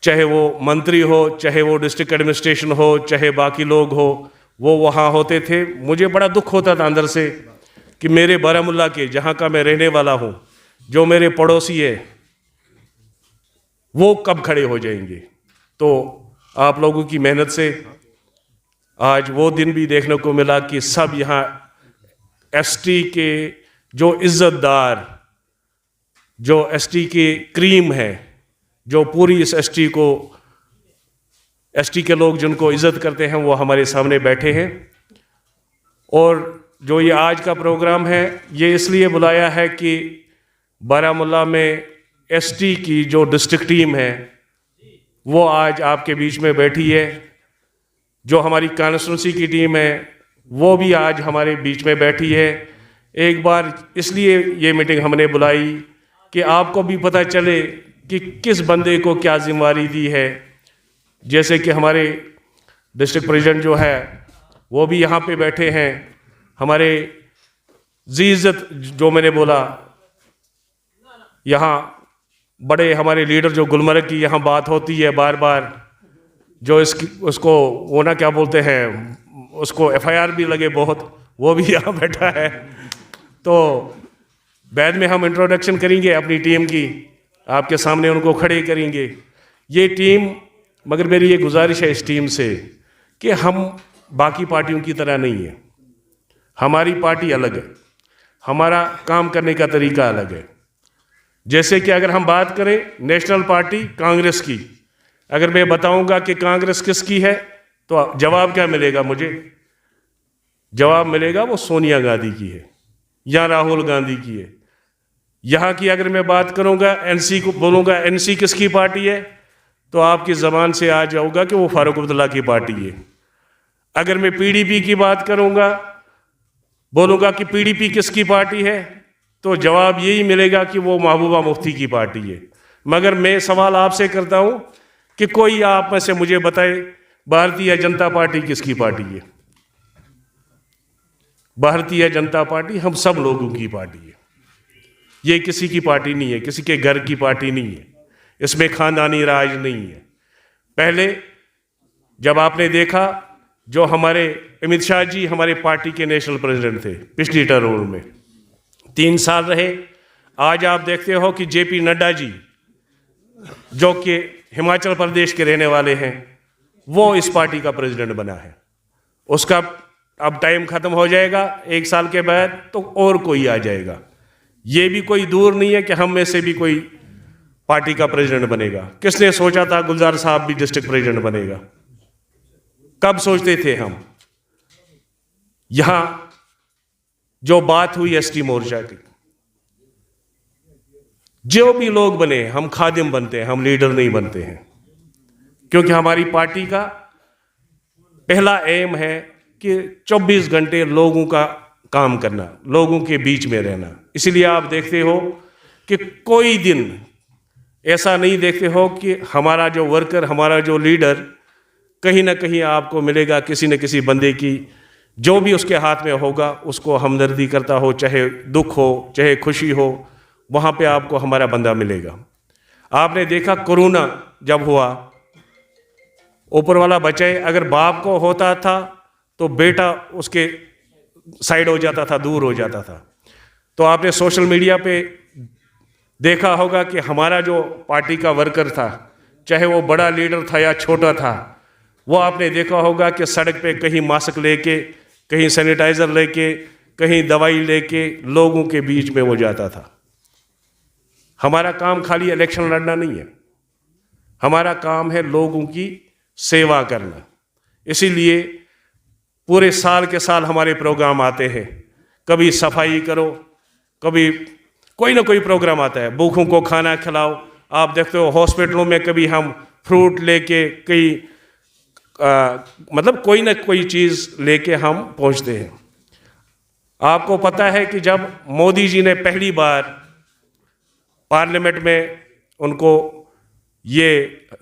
चाहे वो मंत्री हो, चाहे वो डिस्ट्रिक्ट एडमिनिस्ट्रेशन हो, चाहे बाकी लोग हो, वो वहाँ होते थे। मुझे बड़ा दुख होता था अंदर से कि मेरे बारामूला के, जहाँ का मैं रहने वाला हूँ, जो मेरे पड़ोसी है, वो कब खड़े हो जाएंगे। तो आप लोगों की मेहनत से आज वो दिन भी देखने को मिला कि सब यहाँ एसटी के जो इज्जतदार, जो एसटी की क्रीम है, जो पूरी इस एसटी के लोग जिनको इज्जत करते हैं, वो हमारे सामने बैठे हैं। और जो ये आज का प्रोग्राम है, ये इसलिए बुलाया है कि बारामूला में एसटी की जो डिस्ट्रिक्ट टीम है वो आज आपके बीच में बैठी है। जो हमारी कॉन्स्टिट्यूंसी की टीम है वो भी आज हमारे बीच में बैठी है। एक बार इसलिए ये मीटिंग हमने बुलाई कि आपको भी पता चले कि किस बंदे को क्या जिम्मेदारी दी है। जैसे कि हमारे डिस्ट्रिक्ट प्रेसिडेंट जो है वो भी यहाँ पे बैठे हैं। हमारे इज्जत जो मैंने बोला, यहाँ बड़े हमारे लीडर जो गुलमर्ग की यहाँ बात होती है बार बार, जो उसको वो ना क्या बोलते हैं, उसको एफआईआर भी लगे बहुत, वो भी यहाँ बैठा है। तो बाद में हम इंट्रोडक्शन करेंगे अपनी टीम की, आपके सामने उनको खड़े करेंगे। ये टीम, मगर मेरी ये गुजारिश है इस टीम से कि हम बाकी पार्टियों की तरह नहीं है। हमारी पार्टी अलग है, हमारा काम करने का तरीका अलग है। जैसे कि अगर हम बात करें नेशनल पार्टी कांग्रेस की, अगर मैं बताऊंगा कि कांग्रेस किसकी है तो जवाब क्या मिलेगा मुझे? जवाब मिलेगा वो सोनिया गांधी की है या राहुल गांधी की है। यहाँ की अगर मैं बात करूंगा, एनसी को बोलूंगा एनसी किसकी पार्टी है, तो आपकी ज़बान से आ जाऊंगा कि वो फारूक अब्दुल्ला की पार्टी है। अगर मैं पीडीपी की बात करूंगा, बोलूंगा कि पीडीपी किसकी पार्टी है, तो जवाब यही मिलेगा कि वो महबूबा मुफ्ती की पार्टी है। मगर मैं सवाल आपसे करता हूं कि कोई आप में से मुझे बताए भारतीय जनता पार्टी किसकी पार्टी है? भारतीय जनता पार्टी हम सब लोगों की पार्टी है। ये किसी की पार्टी नहीं है, किसी के घर की पार्टी नहीं है, इसमें खानदानी राज नहीं है। पहले जब आपने देखा, जो हमारे अमित शाह जी हमारे पार्टी के नेशनल प्रेसिडेंट थे, पिछली टर्म में 3 साल रहे। आज आप देखते हो कि जेपी नड्डा जी, जो कि हिमाचल प्रदेश के रहने वाले हैं, वो इस पार्टी का प्रेसिडेंट बना है। उसका अब टाइम खत्म हो जाएगा 1 साल के बाद, तो और कोई आ जाएगा। ये भी कोई दूर नहीं है कि हम में से भी कोई पार्टी का प्रेसिडेंट बनेगा। किसने सोचा था गुलजार साहब भी डिस्ट्रिक्ट प्रेसिडेंट बनेगा? कब सोचते थे हम? यहां जो बात हुई एसटी मोर्चा की, जो भी लोग बने, हम खादिम बनते हैं, हम लीडर नहीं बनते हैं। क्योंकि हमारी पार्टी का पहला एम है कि 24 घंटे लोगों का काम करना, लोगों के बीच में रहना। इसलिए आप देखते हो कि कोई दिन ऐसा नहीं देखते हो कि हमारा जो वर्कर, हमारा जो लीडर, कहीं ना कहीं आपको मिलेगा किसी न किसी बंदे की, जो भी उसके हाथ में होगा उसको हमदर्दी करता हो, चाहे दुख हो चाहे खुशी हो, वहाँ पे आपको हमारा बंदा मिलेगा। आपने देखा कोरोना जब हुआ, ऊपर वाला बचाए, अगर बाप को होता था तो बेटा उसके साइड हो जाता था, दूर हो जाता था। तो आपने सोशल मीडिया पे देखा होगा कि हमारा जो पार्टी का वर्कर था, चाहे वो बड़ा लीडर था या छोटा था, वो आपने देखा होगा कि सड़क पे कहीं मास्क लेके, कहीं सैनिटाइजर लेके, कहीं दवाई लेके लोगों के बीच में वो जाता था। हमारा काम खाली इलेक्शन लड़ना नहीं है, हमारा काम है लोगों की सेवा करना। इसीलिए पूरे साल के साल हमारे प्रोग्राम आते हैं। कभी सफाई करो, कभी कोई ना कोई प्रोग्राम आता है, भूखों को खाना खिलाओ। आप देखते हो हॉस्पिटलों में कभी हम फ्रूट लेके, मतलब कोई ना कोई चीज़ लेके हम पहुंचते हैं। आपको पता है कि जब मोदी जी ने पहली बार पार्लियामेंट में उनको ये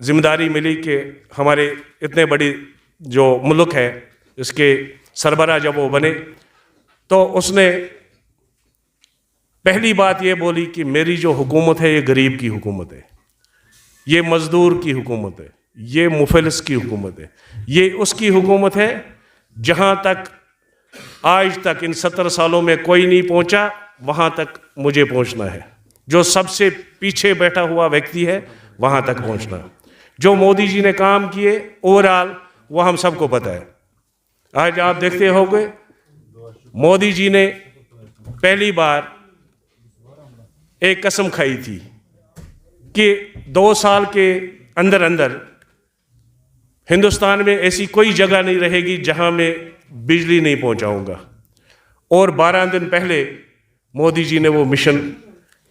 जिम्मेदारी मिली कि हमारे इतने बड़ी जो मुल्क है इसके सरबराह जब वो बने, तो उसने पहली बात ये बोली कि मेरी जो हुकूमत है ये गरीब की हुकूमत है। ये मजदूर की हुकूमत है, ये मुफलिस की हुकूमत है, ये उसकी हुकूमत है जहाँ तक आज तक इन 70 सालों में कोई नहीं पहुँचा, वहाँ तक मुझे पहुँचना है। जो सबसे पीछे बैठा हुआ व्यक्ति है वहाँ तक पहुँचना। जो मोदी जी ने काम किए ओवरऑल वो हम सबको पता है। आज आप देखते होंगे मोदी जी ने पहली बार एक कसम खाई थी कि 2 साल के अंदर अंदर हिंदुस्तान में ऐसी कोई जगह नहीं रहेगी जहां मैं बिजली नहीं पहुंचाऊंगा। और 12 दिन पहले मोदी जी ने वो मिशन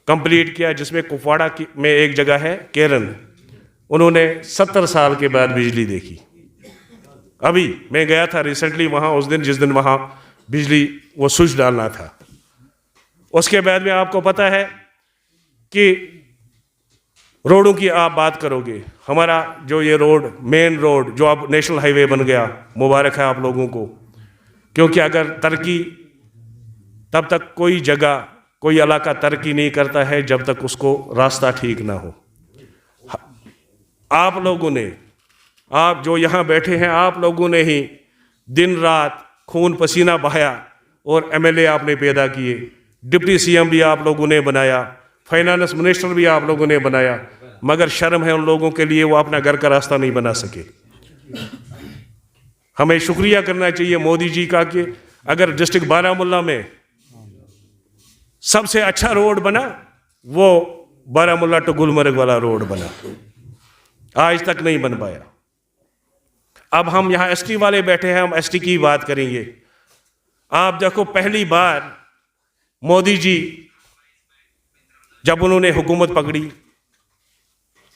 कंप्लीट किया, जिसमें कुपवाड़ा में एक जगह है केरन, उन्होंने 70 साल के बाद बिजली देखी। अभी मैं गया था रिसेंटली वहाँ, उस दिन जिस दिन वहाँ बिजली वो स्विच डालना था। उसके बाद में आपको पता है कि रोडों की आप बात करोगे, हमारा जो ये रोड, मेन रोड जो अब नेशनल हाईवे बन गया, मुबारक है आप लोगों को। क्योंकि अगर तरक्की, तब तक कोई जगह, कोई इलाका तरक्की नहीं करता है जब तक उसको रास्ता ठीक ना हो। आप लोगों ने, आप जो यहाँ बैठे हैं, आप लोगों ने ही दिन रात खून पसीना बहाया और एमएलए आपने पैदा किए, डिप्टी सीएम भी आप लोगों ने बनाया, फाइनेंस मिनिस्टर भी आप लोगों ने बनाया, मगर शर्म है उन लोगों के लिए, वो अपना घर का रास्ता नहीं बना सके। हमें शुक्रिया करना चाहिए मोदी जी का कि अगर डिस्ट्रिक्ट बारामूला में सबसे अच्छा रोड बना, वो बारामूला टू गुलमर्ग वाला रोड बना, आज तक नहीं बन पाया। अब हम यहाँ एसटी वाले बैठे हैं, हम एसटी की बात करेंगे। आप देखो, पहली बार मोदी जी जब उन्होंने हुकूमत पकड़ी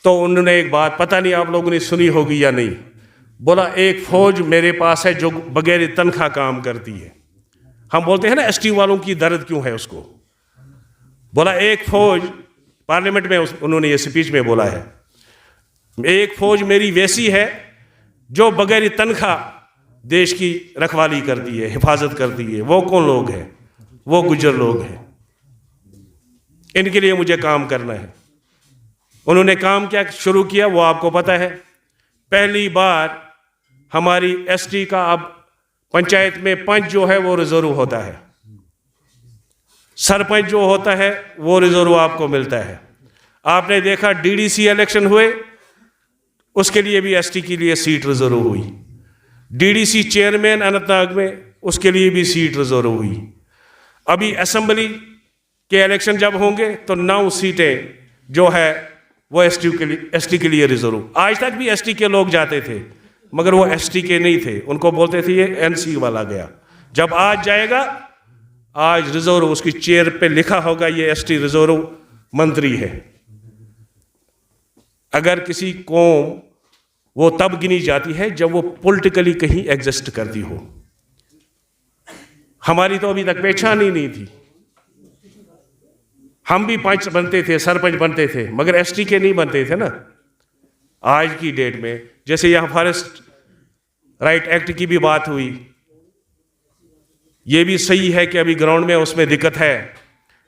तो उन्होंने एक बात, पता नहीं आप लोगों ने सुनी होगी या नहीं, बोला एक फौज मेरे पास है जो बगैर तनख्वाह काम करती है। हम बोलते हैं ना एसटी वालों की दर्द क्यों है उसको, बोला एक फौज, पार्लियामेंट में उन्होंने ये स्पीच में बोला है, एक फौज मेरी वैसी है जो बगैर तनख्वाह देश की रखवाली करती है, हिफाजत करती है। वो कौन लोग हैं? वो गुज्जर लोग हैं, इनके लिए मुझे काम करना है। उन्होंने काम क्या शुरू किया वो आपको पता है। पहली बार हमारी एसटी का अब पंचायत में पंच जो है वो रिजर्व होता है, सरपंच जो होता है वो रिजर्व आपको मिलता है। आपने देखा डीडीसी इलेक्शन हुए, उसके लिए भी एसटी के लिए सीट रिजर्व हुई। डीडीसी चेयरमैन अनंतनाग में, उसके लिए भी सीट रिजर्व हुई। अभी असेंबली के इलेक्शन जब होंगे तो 9 सीटें जो है वो एसटी के लिए रिजर्व। आज तक भी एसटी के लोग जाते थे, मगर वो एसटी के नहीं थे, उनको बोलते थे ये एनसी वाला गया। जब आज जाएगा, आज रिजर्व उसकी चेयर पे लिखा होगा ये एसटी रिजर्व मंत्री है। अगर किसी कौम, वो तब गिनी जाती है जब वो पॉलिटिकली कहीं एग्जिस्ट करती हो। हमारी तो अभी तक पहचान ही नहीं थी। हम भी पंच बनते थे, सरपंच बनते थे, मगर एसटी के नहीं बनते थे ना। आज की डेट में जैसे यहाँ फॉरेस्ट राइट एक्ट की भी बात हुई, ये भी सही है कि अभी ग्राउंड में उसमें दिक्कत है,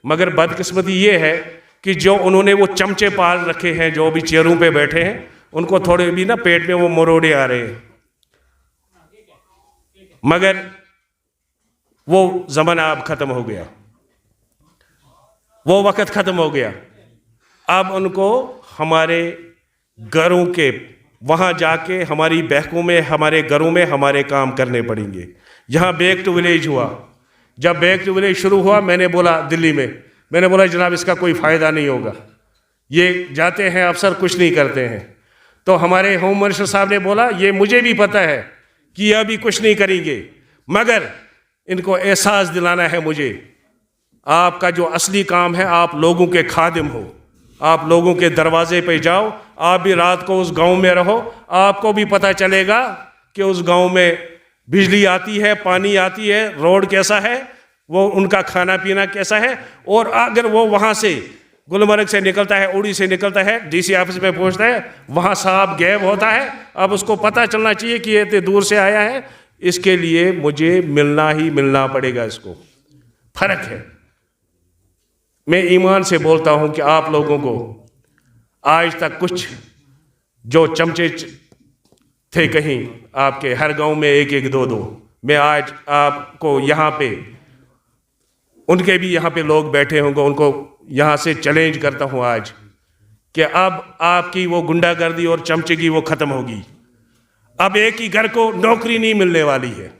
मगर बदकिस्मती ये है कि जो उन्होंने वो चमचे पाल रखे हैं, जो भी चेयरों पे बैठे हैं, उनको थोड़े भी ना पेट में वो मरोड़े आ रहे हैं। मगर वो जमाना अब खत्म हो गया, वो वक्त खत्म हो गया। अब उनको हमारे घरों के वहाँ जाके, हमारी बहकों में, हमारे घरों में हमारे काम करने पड़ेंगे। यहाँ बैक टू विलेज हुआ, जब बैक टू विलेज शुरू हुआ, मैंने बोला दिल्ली में, मैंने बोला जनाब इसका कोई फ़ायदा नहीं होगा, ये जाते हैं अफसर कुछ नहीं करते हैं। तो हमारे होम मिनिस्टर साहब ने बोला ये मुझे भी पता है कि ये अभी कुछ नहीं करेंगे, मगर इनको एहसास दिलाना है मुझे, आपका जो असली काम है, आप लोगों के खादिम हो, आप लोगों के दरवाजे पे जाओ, आप भी रात को उस गांव में रहो, आपको भी पता चलेगा कि उस गांव में बिजली आती है, पानी आती है, रोड कैसा है, वो उनका खाना पीना कैसा है। और अगर वो वहाँ से गुलमर्ग से निकलता है, उड़ी से निकलता है, डीसी ऑफिस में पहुँचता है, वहाँ साहब गैब होता है, अब उसको पता चलना चाहिए कि ये इतने दूर से आया है, इसके लिए मुझे मिलना ही मिलना पड़ेगा। इसको फर्क है। मैं ईमान से बोलता हूँ कि आप लोगों को आज तक कुछ जो चमचे थे कहीं आपके हर गांव में एक एक दो दो, मैं आज आपको यहाँ पे, उनके भी यहाँ पे लोग बैठे होंगे, उनको यहाँ से चैलेंज करता हूँ आज कि अब आपकी वो गुंडागर्दी और चमचे की वो खत्म होगी। अब एक ही घर को नौकरी नहीं मिलने वाली है,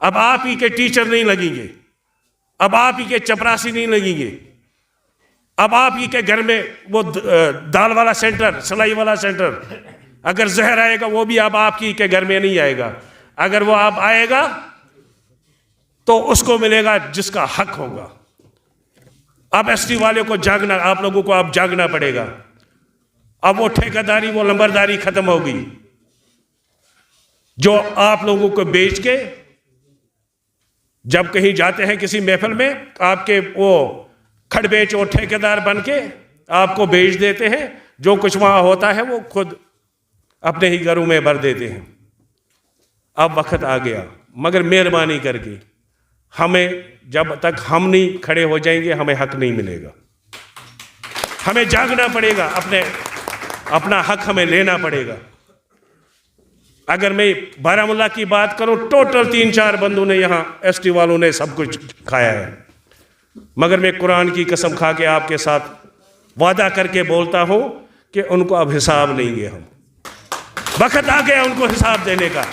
अब आप ही के टीचर नहीं लगेंगे, अब आप ही के चपरासी नहीं लगेंगे, अब आप ही के घर में वो दाल वाला सेंटर, सिलाई वाला सेंटर, अगर जहर आएगा वो भी अब आपकी के घर में नहीं आएगा। अगर वो आप आएगा तो उसको मिलेगा जिसका हक होगा। अब एसटी वाले को जागना, आप लोगों को अब जागना पड़ेगा। अब वो ठेकेदारी, वो लंबरदारी खत्म होगी जो आप लोगों को बेच के, जब कहीं जाते हैं किसी महफिल में, आपके वो खड़बेच और ठेकेदार बन के आपको बेच देते हैं। जो कुछ वहां होता है वो खुद अपने ही घरों में भर देते हैं। अब वक्त आ गया, मगर मेहरबानी करके हमें, जब तक हम नहीं खड़े हो जाएंगे हमें हक नहीं मिलेगा। हमें जागना पड़ेगा, अपना हक हमें लेना पड़ेगा। अगर मैं बारामूला की बात करूं, टोटल 3-4 बंदों ने यहाँ एसटी वालों ने सब कुछ खाया है, मगर मैं कुरान की कसम खा के आपके साथ वादा करके बोलता हूं कि उनको अब हिसाब लेंगे हम। वक्त आ गया उनको हिसाब देने का।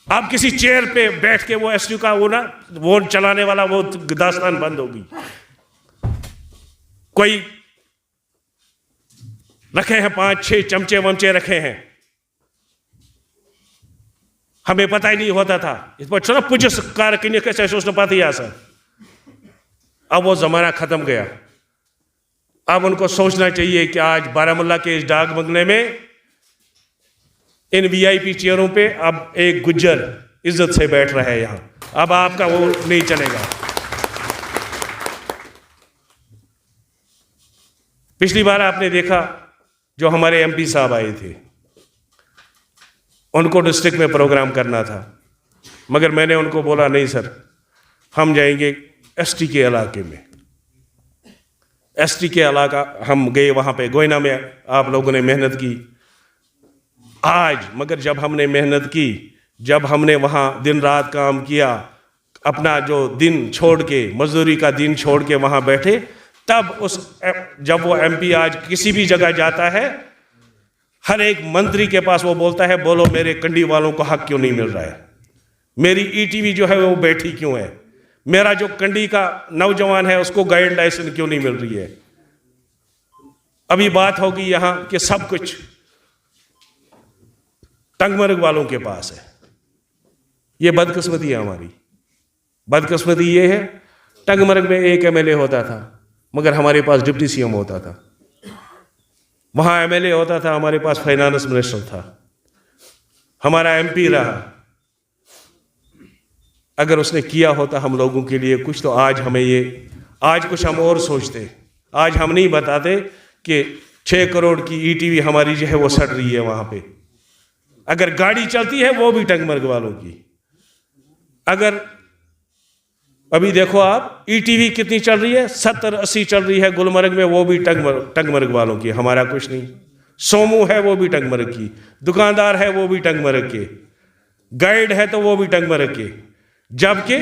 अब किसी चेयर पे बैठ के वो एसटी का वो चलाने वाला वो दास्तान बंद होगी। कोई रखे हैं 5-6 चमचे वमचे रखे हैं, हमें पता ही नहीं होता था। इस पर चलो पुलिस कार किन्हीं कैसे सोचना पाती है सर। अब वो जमाना खत्म गया। अब उनको सोचना चाहिए कि आज बारामूला के इस डाक बंगले में, इन वीआईपी चेयरों पे अब एक गुज्जर इज्जत से बैठ रहा है यहां। अब आपका वो नहीं चलेगा। पिछली बार आपने देखा जो हमारे एमपी साहब आए थे, उनको डिस्ट्रिक्ट में प्रोग्राम करना था, मगर मैंने उनको बोला नहीं सर, हम जाएंगे एसटी के इलाके में। एसटी के इलाका हम गए, वहाँ पे गोयना में आप लोगों ने मेहनत की आज, मगर जब हमने मेहनत की, जब हमने वहाँ दिन रात काम किया, अपना जो दिन छोड़ के, मजदूरी का दिन छोड़ के वहाँ बैठे, तब जब वो एमपी आज किसी भी जगह जाता है, हर एक मंत्री के पास वो बोलता है, बोलो मेरे कंडी वालों को हक क्यों नहीं मिल रहा है, मेरी ईटीवी जो है वो बैठी क्यों है, मेरा जो कंडी का नौजवान है उसको गाइड लाइसेंस क्यों नहीं मिल रही है। अभी बात होगी यहाँ कि सब कुछ टंगमर्ग वालों के पास है। ये बदकिस्मती है हमारी। बदकिस्मती ये है, टंगमर्ग में एक एमएलए होता था, मगर हमारे पास डिप्टी सीएम होता था। वहाँ एमएलए होता था, हमारे पास फाइनेंस मिनिस्टर था, हमारा एमपी रहा। अगर उसने किया होता हम लोगों के लिए कुछ, तो आज हमें आज कुछ हम और सोचते। आज हम नहीं बताते कि 6 करोड़ की ईटीवी हमारी जो है वो सड़ रही है वहाँ पे। अगर गाड़ी चलती है वो भी टंगमर्ग वालों की। अगर अभी देखो आप, ईटीवी कितनी चल रही है, 70-80 चल रही है गुलमर्ग में, वो भी टंगमर्ग वालों की, हमारा कुछ नहीं। सोमू है वो भी टंगमर्ग की, दुकानदार है वो भी टंगमर्ग के, गाइड है तो वो भी टंगमर्ग के। जबकि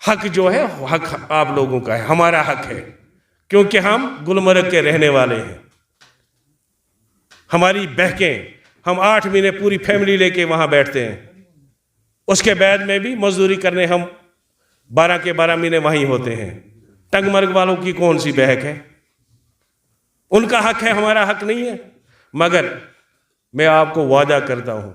हक जो है हक आप लोगों का है, हमारा हक है, क्योंकि हम गुलमर्ग के रहने वाले हैं। हमारी बहकें, हम 8 महीने पूरी फैमिली लेके वहां बैठते हैं, उसके बाद में भी मजदूरी करने हम 12 के 12 महीने वहीं होते हैं। टंगमर्ग वालों की कौन सी बहक है? उनका हक है, हमारा हक नहीं है। मगर मैं आपको वादा करता हूं,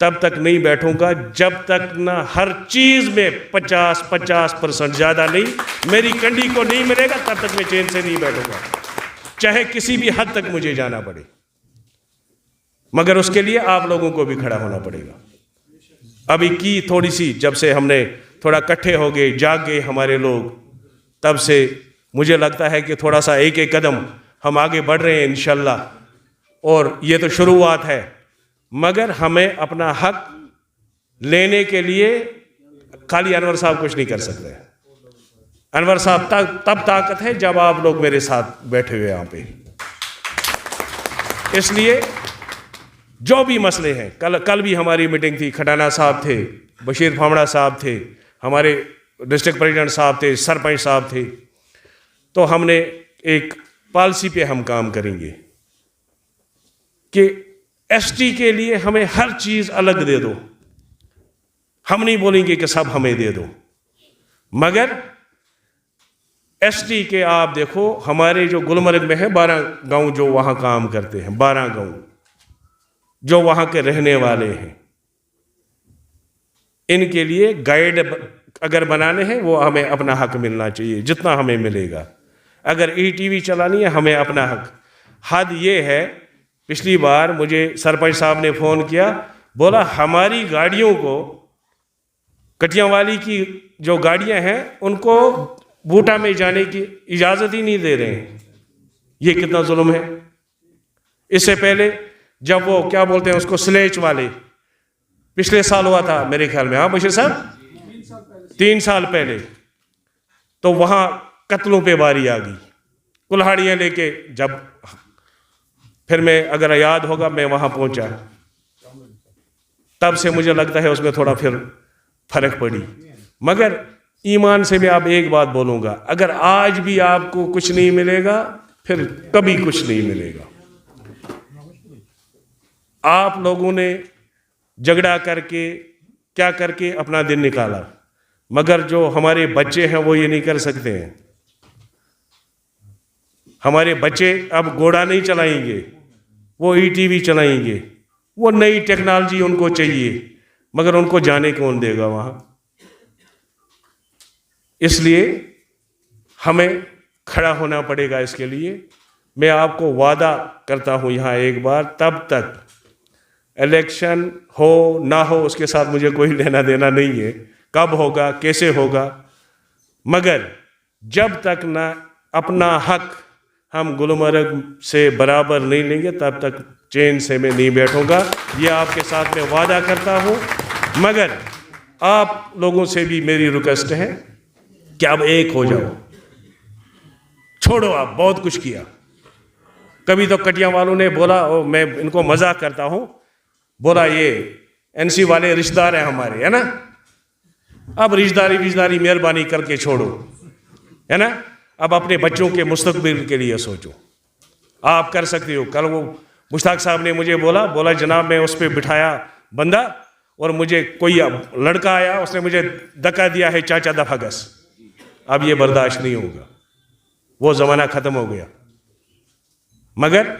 तब तक नहीं बैठूंगा जब तक ना हर चीज में 50% ज्यादा नहीं मेरी कंडी को नहीं मिलेगा, तब तक मैं चैन से नहीं बैठूंगा, चाहे किसी भी हद तक मुझे जाना पड़े। मगर उसके लिए आप लोगों को भी खड़ा होना पड़ेगा। अभी की थोड़ी सी, जब से हमने थोड़ा इकट्ठे हो गए, जाग गए हमारे लोग, तब से मुझे लगता है कि थोड़ा सा एक एक कदम हम आगे बढ़ रहे हैं इंशाल्लाह। और ये तो शुरुआत है, मगर हमें अपना हक लेने के लिए खाली अनवर साहब कुछ नहीं कर सकते। अनवर साहब तब ताकत है जब आप लोग मेरे साथ बैठे हुए यहाँ पे। इसलिए जो भी मसले हैं, कल भी हमारी मीटिंग थी, खटाना साहब थे, बशीर फामड़ा साहब थे, हमारे डिस्ट्रिक्ट प्रेसिडेंट साहब थे, सरपंच साहब थे। तो हमने एक पॉलिसी पे हम काम करेंगे कि एसटी के लिए हमें हर चीज़ अलग दे दो। हम नहीं बोलेंगे कि सब हमें दे दो, मगर एसटी के आप देखो, हमारे जो गुलमर्ग में है 12 गांव जो वहाँ काम करते हैं, 12 गांव जो वहाँ के रहने वाले हैं, इनके लिए गाइड अगर बनाने हैं वो हमें अपना हक मिलना चाहिए, जितना हमें मिलेगा। अगर ईटीवी चलानी है हमें अपना हक। हद ये है, पिछली बार मुझे सरपंच साहब ने फ़ोन किया, बोला हमारी गाड़ियों को, कटियावाली की जो गाड़ियां हैं उनको बूटा में जाने की इजाज़त ही नहीं दे रहे हैं। ये कितना जुल्म है। इससे पहले जब वो क्या बोलते हैं उसको, स्लेच वाले, पिछले साल हुआ था मेरे ख्याल में, हाँ बशीर साहब, 3 साल पहले, तो वहाँ कत्लों पे बारी आ गई, कुल्हाड़ियाँ लेके। जब फिर मैं, अगर याद होगा, मैं वहाँ पहुँचा, तब से मुझे लगता है उसमें थोड़ा फिर फर्क पड़ी। मगर ईमान से मैं आप एक बात बोलूँगा, अगर आज भी आपको कुछ नहीं मिलेगा, फिर कभी कुछ नहीं मिलेगा। आप लोगों ने झगड़ा करके, क्या करके अपना दिन निकाला, मगर जो हमारे बच्चे हैं वो ये नहीं कर सकते हैं। हमारे बच्चे अब घोड़ा नहीं चलाएंगे, वो ईटीवी चलाएंगे, वो नई टेक्नोलॉजी उनको चाहिए, मगर उनको जाने कौन देगा वहाँ। इसलिए हमें खड़ा होना पड़ेगा इसके लिए। मैं आपको वादा करता हूँ यहाँ एक बार, तब तक इलेक्शन हो ना हो उसके साथ मुझे कोई लेना देना नहीं है, कब होगा कैसे होगा, मगर जब तक ना अपना हक हम गुलमर्ग से बराबर नहीं लेंगे, तब तक चैन से मैं नहीं बैठूंगा। ये आपके साथ मैं वादा करता हूँ। मगर आप लोगों से भी मेरी रिक्वेस्ट है कि अब एक हो जाओ, छोड़ो, आप बहुत कुछ किया। कभी तो कटिया वालों ने बोला, मैं इनको मजाक करता हूँ, बोला ये एनसी वाले रिश्तेदार हैं हमारे, है ना, अब रिश्तेदारी मेहरबानी करके छोड़ो, है ना, अब अपने बच्चों के मुस्तकबिल के लिए सोचो, आप कर सकते हो। कल वो मुश्ताक साहब ने मुझे बोला जनाब, मैं उस पर बिठाया बंदा और मुझे कोई लड़का आया, उसने मुझे धक्का दिया है, चाचा दफा गस। अब ये बर्दाश्त नहीं होगा, वो ज़माना ख़त्म हो गया। मगर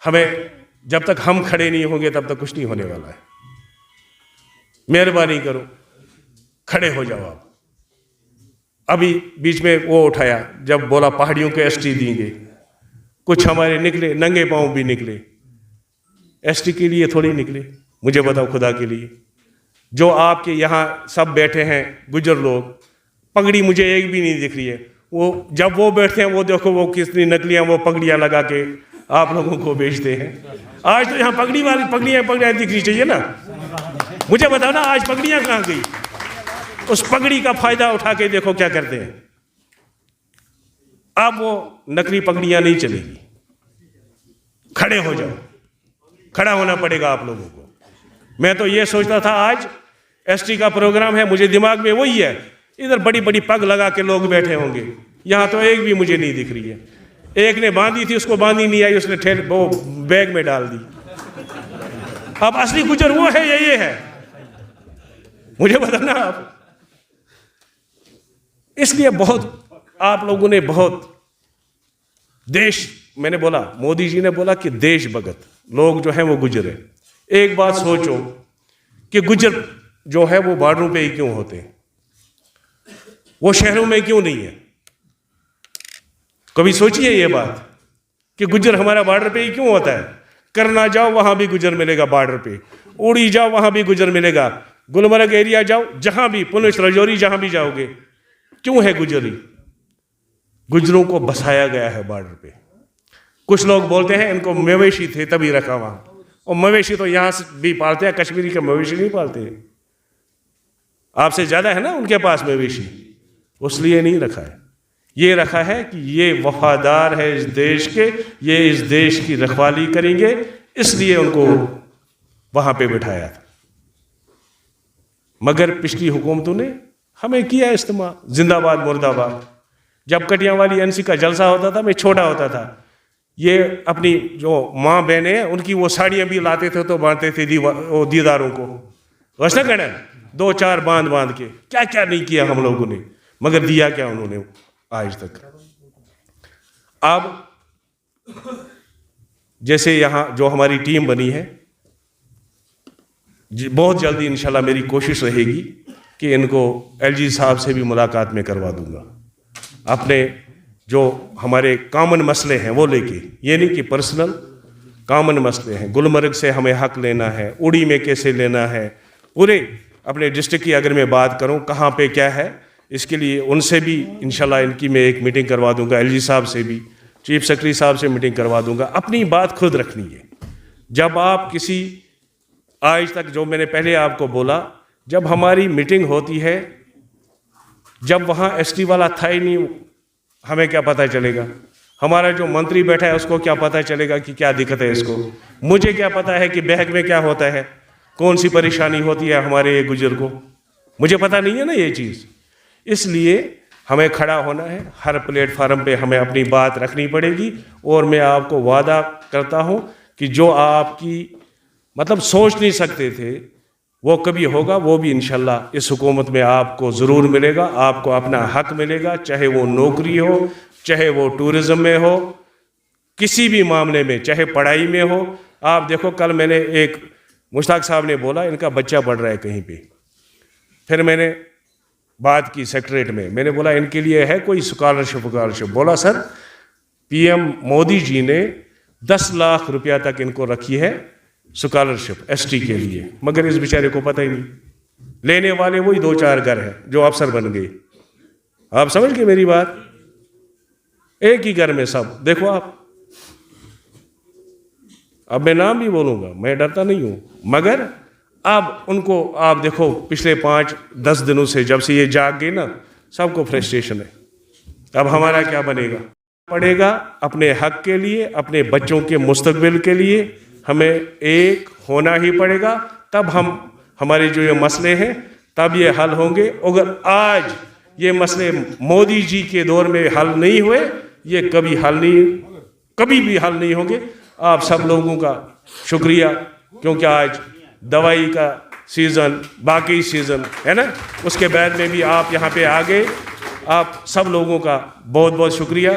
हमें, जब तक हम खड़े नहीं होंगे तब तक कुछ नहीं होने वाला है। मेहरबानी करो, खड़े हो जाओ आप। अभी बीच में वो उठाया, जब बोला पहाड़ियों को एसटी देंगे, कुछ हमारे निकले, नंगे पांव भी निकले। एसटी के लिए थोड़ी निकले, मुझे बताओ, खुदा के लिए। जो आपके यहाँ सब बैठे हैं गुजर लोग, पगड़ी मुझे एक भी नहीं दिख रही है। वो जब वो बैठते हैं, वो देखो वो कितनी नकलियाँ वो पगड़ियाँ लगा के आप लोगों को बेचते हैं। आज तो यहाँ पगड़ियाँ दिखनी चाहिए ना। मुझे बताओ ना, आज पगड़ियाँ कहाँ गई? उस पगड़ी का फायदा उठा के देखो क्या करते हैं। अब वो नकली पगड़ियाँ नहीं चलेगी। खड़े हो जाओ, खड़ा होना पड़ेगा आप लोगों को। मैं तो ये सोचता था आज एसटी का प्रोग्राम है, मुझे दिमाग में वही है, इधर बड़ी बड़ी पग लगा के लोग बैठे होंगे, यहाँ तो एक भी मुझे नहीं दिख रही है। एक ने बांधी थी, उसको बांधी नहीं आई, उसने वो बैग में डाल दी। अब असली गुजर वो है या ये है? मुझे बताना आप। इसलिए बहुत आप लोगों ने बहुत देश, मैंने बोला, मोदी जी ने बोला कि देश भगत लोग जो हैं वो गुजर है। एक बात सोचो कि गुजर जो है वो बॉर्डरों पे ही क्यों होते हैं, वो शहरों में क्यों नहीं है? कभी सोचिए ये बात कि गुजर हमारा बॉर्डर पे ही क्यों होता है। करना जाओ वहां भी गुजर मिलेगा, बॉर्डर पे उड़ी जाओ वहां भी गुजर मिलेगा, गुलमर्ग एरिया जाओ, जहां भी, पुलिस रजौरी जहां भी जाओगे, क्यों है गुजरी? गुजरों को बसाया गया है बॉर्डर पे। कुछ लोग बोलते हैं इनको मवेशी थे तभी रखा वहां, और मवेशी तो यहां से भी पालते हैं, कश्मीरी के मवेशी नहीं पालते हैं। आपसे ज्यादा है ना उनके पास मवेशी, उसलिए नहीं रखा है। ये रखा है कि ये वफादार है इस देश के, ये इस देश की रखवाली करेंगे, इसलिए उनको वहाँ पे बिठाया था। मगर पिछली हुकूमतों ने हमें किया इस्तेमाल, जिंदाबाद मुर्दाबाद। जब कटियांवाली एनसी का जलसा होता था, मैं छोटा होता था, ये अपनी जो माँ बहनें हैं उनकी वो साड़ियाँ भी लाते थे तो बांधते थे दीदारों को, वैसा कहना 2-4 बांध के। क्या क्या नहीं किया हम लोगों ने, मगर दिया क्या उन्होंने आज तक। अब जैसे यहाँ जो हमारी टीम बनी है, बहुत जल्दी इंशाल्लाह मेरी कोशिश रहेगी कि इनको एलजी साहब से भी मुलाकात में करवा दूंगा, अपने जो हमारे कॉमन मसले हैं वो लेके। ये नहीं कि पर्सनल, कॉमन मसले हैं। गुलमर्ग से हमें हक लेना है, उड़ी में कैसे लेना है, पूरे अपने डिस्ट्रिक्ट की अगर मैं बात करूं कहाँ पे क्या है, इसके लिए उनसे भी इंशाल्लाह इनकी मैं एक मीटिंग करवा दूंगा, एलजी साहब से भी, चीफ सेक्रेटरी साहब से मीटिंग करवा दूंगा। अपनी बात खुद रखनी है। जब आप किसी, आज तक जो मैंने पहले आपको बोला, जब हमारी मीटिंग होती है, जब वहाँ एसटी वाला था ही नहीं, हमें क्या पता चलेगा? हमारा जो मंत्री बैठा है उसको क्या पता चलेगा कि क्या दिक्कत है इसको? मुझे क्या पता है कि बैग में क्या होता है, कौन सी परेशानी होती है हमारे ये गुजर को? मुझे पता नहीं है ना ये चीज़। इसलिए हमें खड़ा होना है, हर प्लेटफार्म पे हमें अपनी बात रखनी पड़ेगी। और मैं आपको वादा करता हूँ कि जो आपकी मतलब सोच नहीं सकते थे वो कभी होगा, वो भी इंशाल्लाह इस हुकूमत में आपको ज़रूर मिलेगा। आपको अपना हक मिलेगा, चाहे वो नौकरी हो, चाहे वो टूरिज़्म में हो, किसी भी मामले में, चाहे पढ़ाई में हो। आप देखो, कल मैंने एक मुश्ताक साहब ने बोला इनका बच्चा पढ़ रहा है कहीं पे, फिर मैंने बात की सेक्रेटरीट में, मैंने बोला इनके लिए है कोई स्कॉलरशिप? बोला सर पीएम मोदी जी ने 10 लाख रुपया तक इनको रखी है स्कॉलरशिप एसटी के लिए, मगर इस बेचारे को पता ही नहीं। लेने वाले वही 2-4 घर हैं जो अफसर बन गए। आप समझ गए मेरी बात? एक ही घर में सब, देखो आप। अब मैं नाम भी बोलूंगा, मैं डरता नहीं हूं, मगर अब उनको आप देखो, पिछले 5-10 दिनों से जब से ये जाग गए ना, सबको फ्रस्ट्रेशन है। अब हमारा क्या बनेगा? पड़ेगा अपने हक के लिए, अपने बच्चों के मुस्तकबिल के लिए हमें एक होना ही पड़ेगा। तब हम, हमारे जो ये मसले हैं तब ये हल होंगे। अगर आज ये मसले मोदी जी के दौर में हल नहीं हुए, ये कभी भी हल नहीं होंगे। आप सब लोगों का शुक्रिया, क्योंकि आज दवाई का सीज़न, बाकी सीज़न है ना, उसके बाद में भी आप यहाँ पे आ गए। आप सब लोगों का बहुत बहुत शुक्रिया।